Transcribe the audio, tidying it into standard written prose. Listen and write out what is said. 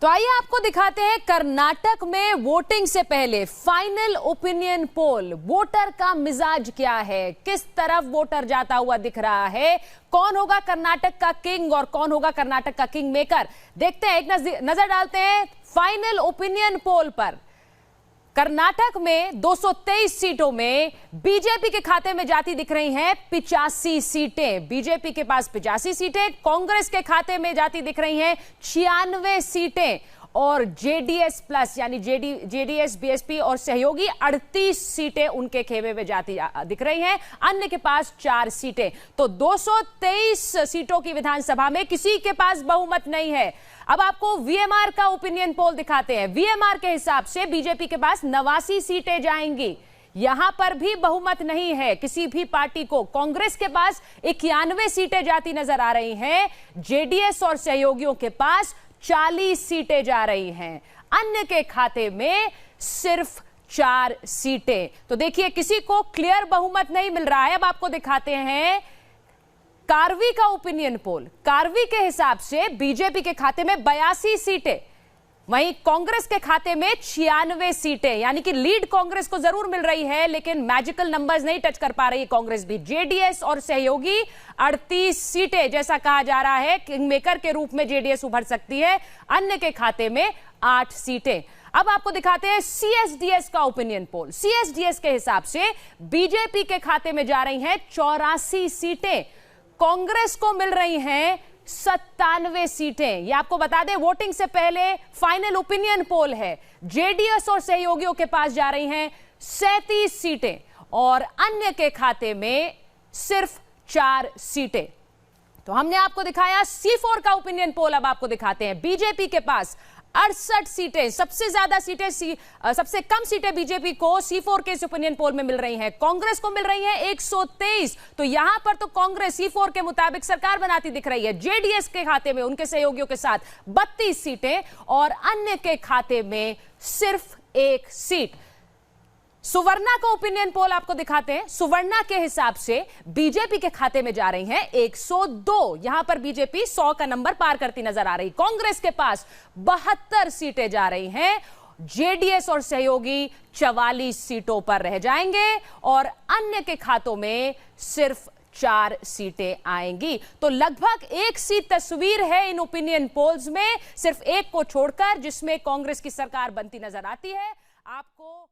तो आइए आपको दिखाते हैं कर्नाटक में वोटिंग से पहले फाइनल ओपिनियन पोल। वोटर का मिजाज क्या है, किस तरफ वोटर जाता हुआ दिख रहा है, कौन होगा कर्नाटक का किंग और कौन होगा कर्नाटक का किंग मेकर, देखते हैं। एक नजर डालते हैं फाइनल ओपिनियन पोल पर। कर्नाटक में 223 सीटों में बीजेपी के खाते में जाती दिख रही हैं 85 सीटें। बीजेपी के पास 85 सीटें, कांग्रेस के खाते में जाती दिख रही हैं 96 सीटें और जेडीएस प्लस यानी जेडीएस बीएसपी और सहयोगी 38 सीटें उनके खेमे में जाती दिख रही हैं। अन्य के पास 4 सीटें। तो 223 सीटों की विधानसभा में किसी के पास बहुमत नहीं है। अब आपको वीएमआर का ओपिनियन पोल दिखाते हैं। वीएमआर के हिसाब से बीजेपी के पास 89 सीटें जाएंगी। यहां पर भी बहुमत नहीं है किसी भी पार्टी को। कांग्रेस के पास 91 सीटें जाती नजर आ रही हैं। जेडीएस और सहयोगियों के पास 40 सीटें जा रही हैं। अन्य के खाते में सिर्फ 4 सीटें। तो देखिए किसी को क्लियर बहुमत नहीं मिल रहा है। अब आपको दिखाते हैं कार्वी का ओपिनियन पोल। कार्वी के हिसाब से बीजेपी के खाते में 82 सीटें, वहीं कांग्रेस के खाते में 96 सीटें, यानी कि लीड कांग्रेस को जरूर मिल रही है लेकिन मैजिकल नंबर्स नहीं टच कर पा रही है कांग्रेस भी। जेडीएस और सहयोगी 38 सीटें, जैसा कहा जा रहा है किंग मेकर के रूप में जेडीएस उभर सकती है। अन्य के खाते में 8 सीटें। अब आपको दिखाते हैं सीएसडीएस का ओपिनियन पोल। सीएसडीएस के हिसाब से बीजेपी के खाते में जा रही हैं 84 सीटें, कांग्रेस को मिल रही हैं 97 सीटें। ये आपको बता दें वोटिंग से पहले फाइनल ओपिनियन पोल है। जेडीएस और सहयोगियों के पास जा रही हैं 37 सीटें और अन्य के खाते में सिर्फ 4 सीटें। तो हमने आपको दिखाया C4 का ओपिनियन पोल। अब आपको दिखाते हैं बीजेपी के पास 68 सीटें, सबसे ज्यादा सीटें सबसे कम सीटें बीजेपी को C4 के इस ओपिनियन पोल में मिल रही हैं। कांग्रेस को मिल रही हैं 123। तो यहां पर तो कांग्रेस C4 के मुताबिक सरकार बनाती दिख रही है। जेडीएस के खाते में उनके सहयोगियों के साथ 32 सीटें और अन्य के खाते में सिर्फ 1 सीट। सुवर्णा का ओपिनियन पोल आपको दिखाते हैं। सुवर्णा के हिसाब से बीजेपी के खाते में जा रही हैं 102। यहां पर बीजेपी 100 का नंबर पार करती नजर आ रही। कांग्रेस के पास 72 सीटें जा रही हैं। जेडीएस और सहयोगी 44 सीटों पर रह जाएंगे और अन्य के खातों में सिर्फ 4 सीटें आएंगी। तो लगभग एक सी तस्वीर है इन ओपिनियन पोल्स में, सिर्फ एक को छोड़कर जिसमें कांग्रेस की सरकार बनती नजर आती है। आपको